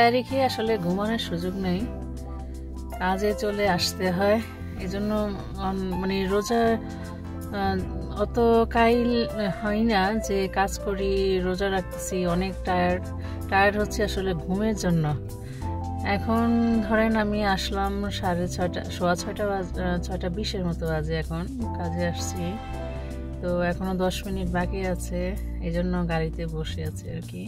স্যারি খেয়ে আসলে ঘুমানোর সুযোগ নেই, কাজে চলে আসতে হয়। এজন্য মানে রোজা অত কাইল হয় না যে কাজ করি, রোজা রাখতেছি, অনেক টায়ার্ড হচ্ছে আসলে ঘুমের জন্য। এখন ধরেন আমি আসলাম 6:30, 6:20 মতো বাজে, এখন কাজে আসছি। তো এখনো 10 মিনিট বাকি আছে, এই জন্য গাড়িতে বসে আছি আর কি।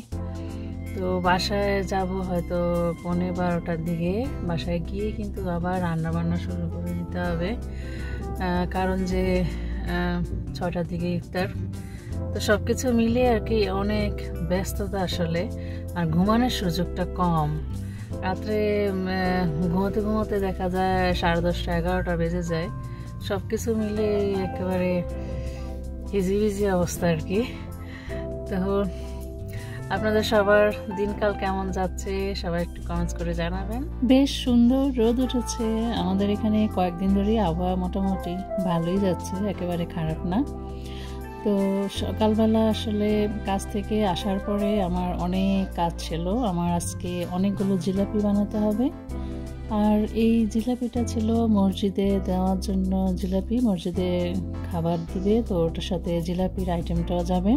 তো বাসায় যাব হয়তো 11:30টার দিকে। বাসায় গিয়ে কিন্তু আবার রান্না বান্না শুরু করে দিতে হবে, কারণ যে 6টার দিকে ইফতার। তো সব কিছু মিলিয়ে আর কি অনেক ব্যস্ততা আসলে, আর ঘুমানোর সুযোগটা কম। রাত্রে ঘুমোতে ঘুমোতে দেখা যায় 10:30, 11টা বেজে যায়। সব কিছু মিলে একেবারে হিজিবিজি অবস্থা আর কি। তো আপনাদের সবার দিনকাল কেমন যাচ্ছে সবাই একটু কমেন্টস করে জানাবেন। বেশ সুন্দর রোদ উঠেছে আমাদের এখানে, কয়েকদিন ধরেই আবহাওয়া মোটামুটি ভালোই যাচ্ছে, একেবারে খারাপ না। তো সকালবেলা আসলে কাজ থেকে আসার পরে আমার অনেক কাজ ছিল। আমার আজকে অনেকগুলো জিলাপি বানাতে হবে, আর এই জিলাপিটা ছিল মসজিদে দেওয়ার জন্য। জিলাপি মসজিদে খাবার দিবে, তো ওটার সাথে জিলাপির আইটেমটাও যাবে।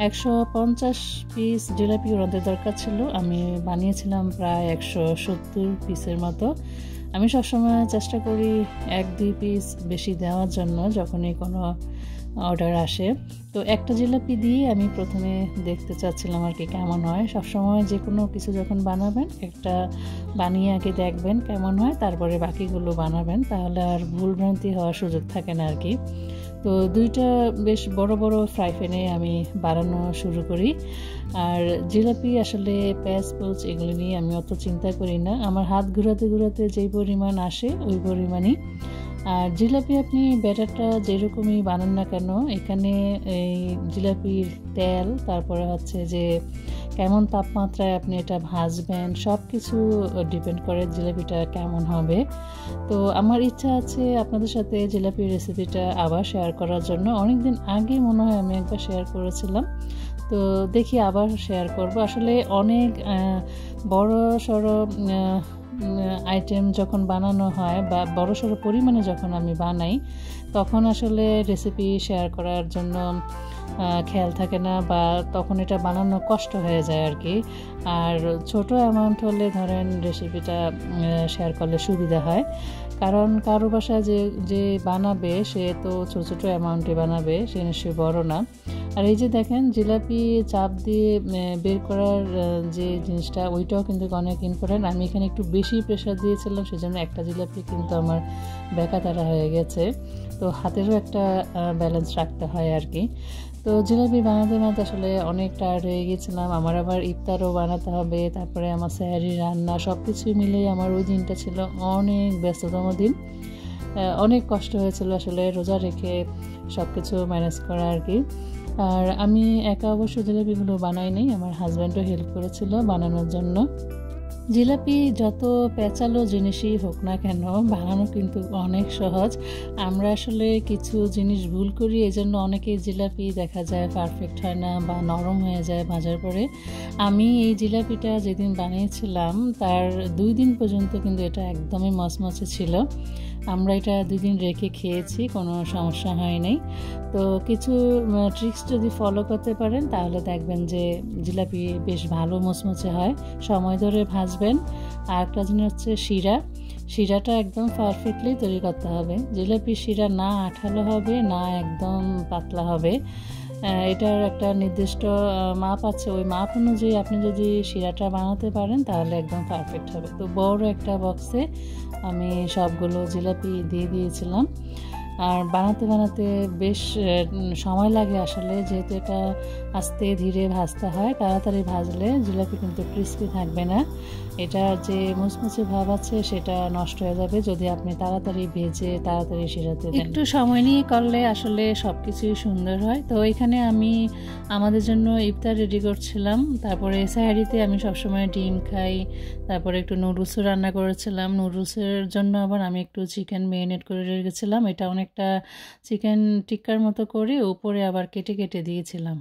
150 পিস জিলাপি ওনাদের দরকার ছিল, আমি বানিয়েছিলাম প্রায় 170 পিসের মতো। আমি সবসময় চেষ্টা করি 1-2 পিস বেশি দেওয়ার জন্য যখনই কোনো অর্ডার আসে। তো একটা জিলাপি দিয়ে আমি প্রথমে দেখতে চাচ্ছিলাম আর কি কেমন হয়। সবসময় যে কোনো কিছু যখন বানাবেন একটা বানিয়ে আগে দেখবেন কেমন হয়, তারপরে বাকিগুলো বানাবেন, তাহলে আর ভুলভ্রান্তি হওয়ার সুযোগ থাকে না আর কি। তো 2টা বেশ বড় বড় ফ্রাই প্যানে আমি বানানো শুরু করি। আর জিলাপি আসলে পেঁয়াজ এগুলো নিয়ে আমি অত চিন্তা করি না, আমার হাত ঘুরাতে ঘুরাতে যেই পরিমাণ আসে ওই পরিমাণই। আর জিলাপি আপনি ব্যাটারটা যেরকমই বানান না কেন, এখানে এই জিলাপির তেল, তারপরে হচ্ছে যে কেমন তাপমাত্রায় আপনি এটা ভাজবেন, সব কিছু ডিপেন্ড করে জিলাপিটা কেমন হবে। তো আমার ইচ্ছা আছে আপনাদের সাথে জিলাপির রেসিপিটা আবার শেয়ার করার জন্য। অনেক দিন আগে মনে হয় আমি একবার শেয়ার করেছিলাম, তো দেখি আবার শেয়ার করব। আসলে অনেক বড় সড়ো আইটেম যখন বানানো হয় বা বড়সড় পরিমাণে যখন আমি বানাই, তখন আসলে রেসিপি শেয়ার করার জন্য খেয়াল থাকে না, বা তখন এটা বানানো কষ্ট হয়ে যায় আর কি। আর ছোট অ্যামাউন্ট হলে ধরেন রেসিপিটা শেয়ার করলে সুবিধা হয়, কারণ কারো বাসায় যে বানাবে সে তো ছোটো ছোটো অ্যামাউন্টে বানাবে, সে নিশ্চয়ই বড় না। আর এই যে দেখেন জিলাপি চাপ দিয়ে বের করার যে জিনিসটা, ওইটাও কিন্তু অনেক ইম্পর্টেন্ট। আমি এখানে একটু বেশি প্রেশার দিয়েছিলাম, সেজন্য একটা জিলাপি কিন্তু আমার বেকাতারা হয়ে গেছে। তো হাতেরও একটা ব্যালেন্স রাখতে হয় আর কি। তো জিলাপি বানাতে বানাতে আসলে অনেক টায়ার্ড হয়ে গিয়েছিলাম। আমার আবার ইফতারও বানাতে হবে, তারপরে আমার সেহরি রান্না, সব কিছু মিলিয়ে আমার ওই দিনটা ছিল অনেক ব্যস্ততম দিন। অনেক কষ্ট হয়েছিল আসলে রোজা রেখে সব কিছু ম্যানেজ করা আর কি। আর আমি একা অবশ্য জিলাপিগুলো বানাইনি, আমার হাজব্যান্ডও হেল্প করেছিল বানানোর জন্য। জিলাপি যত পেঁচালো জিনিসই হোক না কেন, বানানো কিন্তু অনেক সহজ। আমরা আসলে কিছু জিনিস ভুল করি, এজন্য অনেকেই জিলাপি দেখা যায় পারফেক্ট হয় না বা নরম হয়ে যায় ভাজার পরে। আমি এই জিলাপিটা যেদিন বানিয়েছিলাম তার 2 দিন পর্যন্ত কিন্তু এটা একদমই মচমচে ছিল। আমরা এটা 2 দিন রেখে খেয়েছি, কোনো সমস্যা হয়নি। তো কিছু ট্রিক্স যদি ফলো করতে পারেন তাহলে দেখবেন যে জিলাপি বেশ ভালো মচমচে হয়। সময় ধরে ভাজবেন। আর একটা জিনিস হচ্ছে শিরাটা একদম পারফেক্টলি তৈরি করতে হবে। জিলাপির শিরা না আঠালো হবে না একদম পাতলা হবে, এটার একটা নির্দিষ্ট মাপ আছে, ওই মাপ অনুযায়ী আপনি যদি শিরাটা বানাতে পারেন তাহলে একদম পারফেক্ট হবে। তো বড় একটা বক্সে আমি সবগুলো জিলাপি দিয়ে দিয়েছিলাম। আর বানাতে বানাতে বেশ সময় লাগে আসলে, যেহেতু এটা আস্তে ধীরে ভাজতে হয়। তাড়াতাড়ি ভাজলে জিলাপি কিন্তু ক্রিস্পি থাকবে না। এটা যে মুচমুচে ভাব আছে সেটা নষ্ট হয়ে যাবে যদি আপনি তাড়াতাড়ি ভেজে তাড়াতাড়ি সেটাতে দেন। একটু সময় নিয়ে করলে আসলে সব কিছুই সুন্দর হয়। তো এখানে আমি আমাদের জন্য ইফতার রেডি করছিলাম। তারপরে সাহারিতে আমি সবসময় ডিম খাই, তারপরে একটু নুডলসও রান্না করেছিলাম। নুডলসের জন্য আবার আমি একটু চিকেন মেরিনেট করে রেখেছিলাম। এটা অনেকটা চিকেন টিক্কার মতো করে উপরে আবার কেটে কেটে দিয়েছিলাম।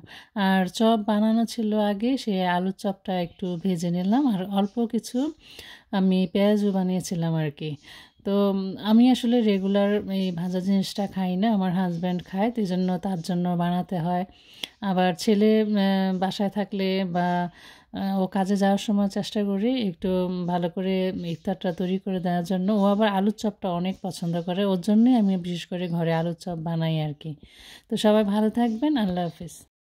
আর চপ বানানো ছিল আগে, সে আলুর চপটা একটু ভেজে নিলাম। আর অল্প কিছু আমি পেঁয়াজও বানিয়েছিলাম আর কি। তো আমি আসলে রেগুলার এই ভাজা জিনিসটা খাই না, আমার হাজব্যান্ড খায়, তো এই জন্য তার জন্য বানাতে হয়। আবার ছেলে বাসায় থাকলে বা ও কাজে যাওয়ার সময় চেষ্টা করি একটু ভালো করে ইফতারটা তৈরি করে দেওয়ার জন্য। ও আবার আলুর চপটা অনেক পছন্দ করে, ওর জন্যই আমি বিশেষ করে ঘরে আলুর চপ বানাই আর কি। তো সবাই ভালো থাকবেন, আল্লাহ হাফিজ।